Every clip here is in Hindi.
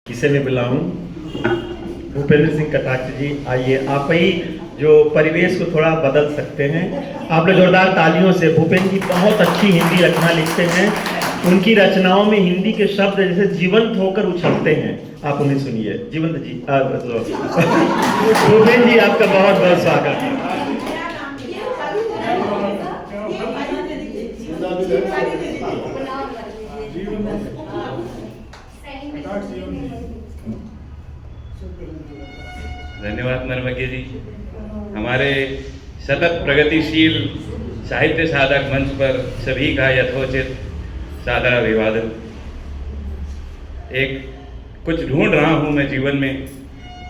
इसे मैं बुलाऊं भूपेंद्र सिंह कटाक्ष जी, आइए आप ही जो परिवेश को थोड़ा बदल सकते हैं। आप लोग जोरदार तालियों से। भूपेंद्र जी बहुत अच्छी हिंदी रचना लिखते हैं। उनकी रचनाओं में हिंदी के शब्द जैसे जीवंत होकर उछलते हैं। आप उन्हें सुनिए। जीवंत जी भूपेंद्र जी आपका बहुत बहुत स्वागत है। धन्यवाद नर्मगे जी। हमारे सतत प्रगतिशील साहित्य साधक मंच पर सभी का यथोचित सादर अभिवादन। एक कुछ ढूंढ रहा हूं मैं जीवन में,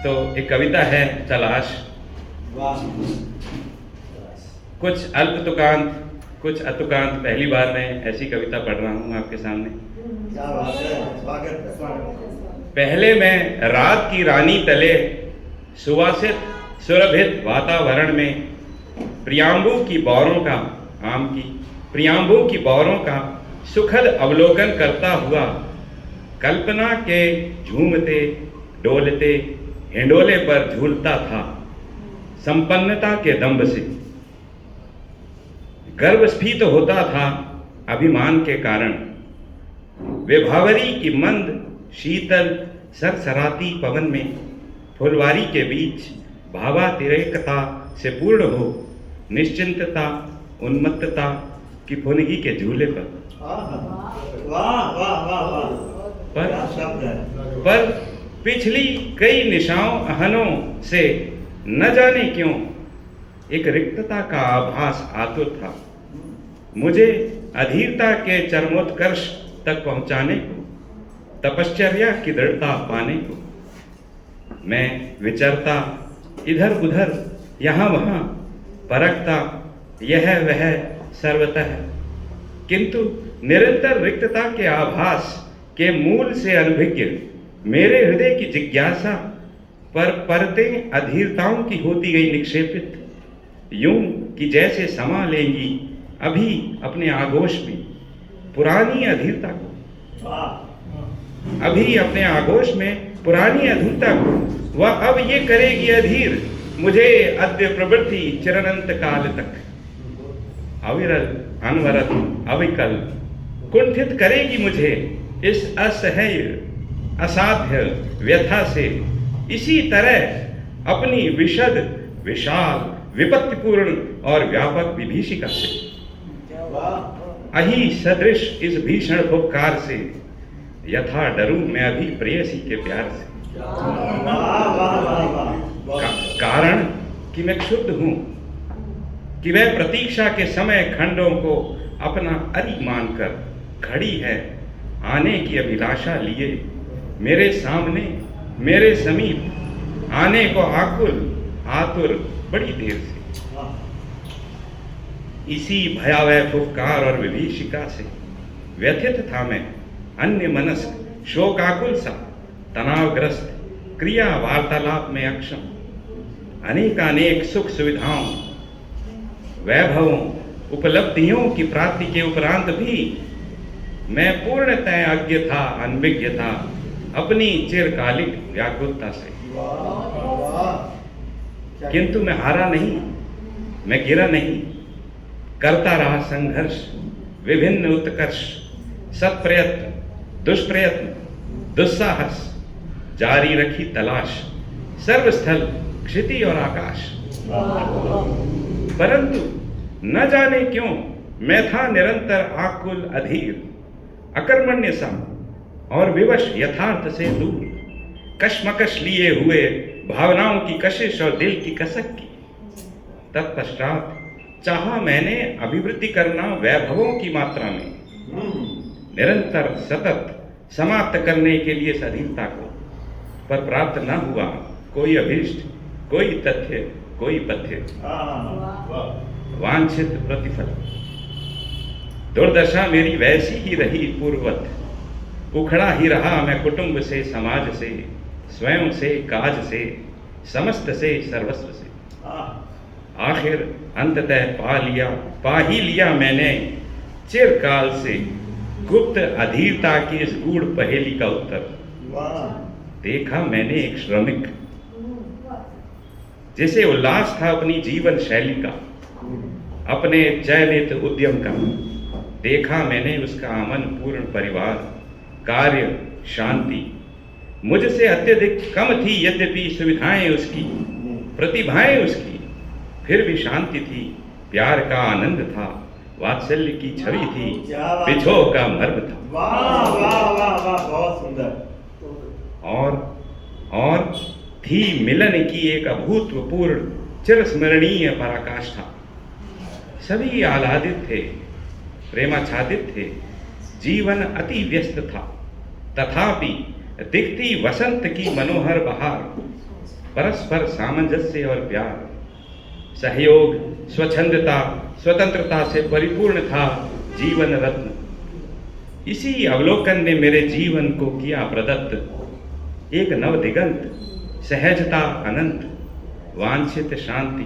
तो एक कविता है तलाश। कुछ अल्पतुकांत कुछ अतुकांत, पहली बार मैं ऐसी कविता पढ़ रहा हूं आपके सामने। पहले मैं रात की रानी तले सुवासित सुरभित वातावरण में प्रियांबू की बौरों का सुखद अवलोकन करता हुआ कल्पना के झूमते डोलते हिंडोले पर झूलता था। संपन्नता के दंभ से गर्वस्फीत होता था अभिमान के कारण। विभावरी की मंद शीतल सरसराती पवन में फुलवारी के बीच भावातिरेकता से पूर्ण हो निश्चिंतता उन्मत्तता की फुनगी के झूले पर। पर पिछली कई निशाओं अहनों से न जाने क्यों एक रिक्तता का आभास आतुर था, मुझे अधीरता के चरमोत्कर्ष तक पहुंचाने को, तपश्चर्या की दृढ़ता पाने को। मैं विचरता इधर उधर यहाँ वहाँ, परखता यह वह सर्वतः, किंतु निरंतर रिक्तता के आभास के मूल से अनभिज्ञ मेरे हृदय की जिज्ञासा पर परतें अधीरताओं की होती गई निक्षेपित, यूं कि जैसे समा लेंगी अभी अपने आगोश में पुरानी अधीरता को, वह अब ये करेगी अधीर मुझे अद्य प्रवृत्ति चिरअनंत काल तक। अविरल अनवरत अविकल कुंठित करेगी मुझे इस असह्य असाध्य व्यथा से, इसी तरह अपनी विशद विशाल विपत्तिपूर्ण और व्यापक विभीषिका से। अही सदृश इस भीषण उपकार से यथा डरूं मैं अभी प्रेयसी के प्यार से। कारण कि मैं क्षुब्ध हूं कि वह प्रतीक्षा के समय खंडों को अपना अरी मानकर खड़ी है आने की अभिलाषा लिए मेरे सामने मेरे समीप, आने को आतुर बड़ी देर से। इसी भयावह फुफकार और विभीषिका से व्यथित था मैं, अन्य मनस्क शोकाकुल सा, तनावग्रस्त, क्रिया वार्तालाप में अक्षम। अनेकानेक सुख सुविधाओं वैभवों उपलब्धियों की प्राप्ति के उपरांत भी मैं पूर्णतः अज्ञ था, अनभिज्ञ था अपनी चिरकालिक व्याकुलता से। किंतु मैं हारा नहीं, मैं गिरा नहीं, करता रहा संघर्ष, विभिन्न उत्कर्ष, सत्प्रयत्न दुष्प्रयत्न दुस्साहस, जारी रखी तलाश, सर्वस्थल क्षिति और आकाश। परंतु न जाने क्यों मैं था निरंतर आकुल अधीर, अकर्मण्य सा और विवश यथार्थ से दूर, कशमकश लिए हुए भावनाओं की कशिश और दिल की कसक की। तत्पश्चात चाहा मैंने अभिवृद्धि करना वैभवों की मात्रा में, निरंतर सतत समाप्त करने के लिए सधीरता को, पर प्राप्त न हुआ कोई अभीष्ट, कोई तथ्य, कोई पथ्य, वांछित प्रतिफल। दुर्दशा मेरी वैसी ही रही पूर्ववत, उखड़ा ही रहा मैं कुटुंब से, समाज से, स्वयं से, काज से, समस्त से, सर्वस्व से। आखिर अंततः पा ही लिया मैंने चिरकाल से गुप्त अधीरता की इस गूढ़ पहेली का उत्तर। देखा मैंने एक श्रमिक, जिसे उल्लास था अपनी जीवन शैली का, अपने चयनित उद्यम का। देखा मैंने उसका अमन पूर्ण परिवार, कार्य, शांति। मुझसे अत्यधिक कम थी यद्यपि सुविधाएं उसकी, प्रतिभाएं उसकी, फिर भी शांति थी, प्यार का आनंद था, वात्सल्य की छवि थी, बिछोह का मर्म था। वाह वाह वाह वाह, बहुत सुंदर। और थी मिलन की एक अभूतपूर्व चिरस्मरणीय पराकाष्ठा। सभी आह्लादित थे, प्रेमाच्छादित थे, जीवन अति व्यस्त था, तथापि दिखती वसंत की मनोहर बहार, परस्पर सामंजस्य और प्यार, सहयोग, स्वच्छंदता, स्वतंत्रता से परिपूर्ण था जीवन रत्न। इसी अवलोकन ने मेरे जीवन को किया प्रदत्त एक नव दिगंत, सहजता अनंत, वांछित शांति,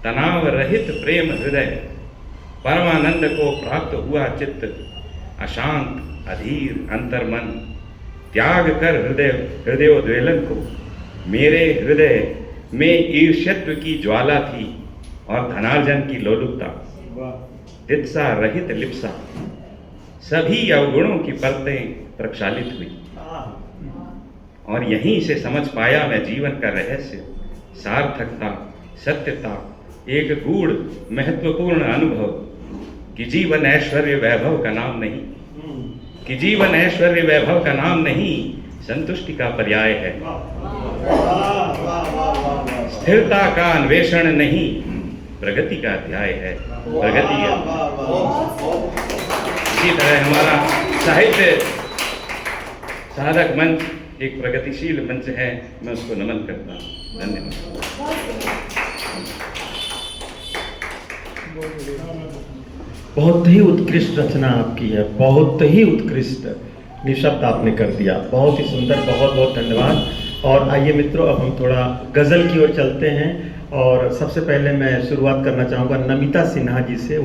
तनाव रहित प्रेम हृदय, परमानंद को प्राप्त हुआ चित्त, अशांत अधीर अंतर्मन, त्याग कर हृदयोद्वेलन को। मेरे हृदय में ईर्ष्यत्व की ज्वाला थी और धनार्जन की लोलुपता, तित्सा रहित लिप्सा, सभी अवगुणों की परतें प्रक्षालित हुई। और यहीं से समझ पाया मैं जीवन का रहस्य, सार्थकता, सत्यता, एक गूढ़ महत्वपूर्ण अनुभव कि जीवन ऐश्वर्य वैभव का नाम नहीं, कि जीवन ऐश्वर्य वैभव का नाम नहीं, संतुष्टि का पर्याय है। स्थिरता का अन्वेषण नहीं, प्रगति का अध्याय है। प्रगति है। इसी तरह हमारा साहित्य साधक मंच एक प्रगतिशील मंच है, मैं उसको नमन करता हूँ। धन्यवाद। बहुत ही उत्कृष्ट रचना आपकी है, बहुत ही उत्कृष्ट, निःशब्द आपने कर दिया, बहुत ही सुंदर, बहुत बहुत धन्यवाद। और आइए मित्रों, अब हम थोड़ा गज़ल की ओर चलते हैं और सबसे पहले मैं शुरुआत करना चाहूँगा नमिता सिन्हा जी से।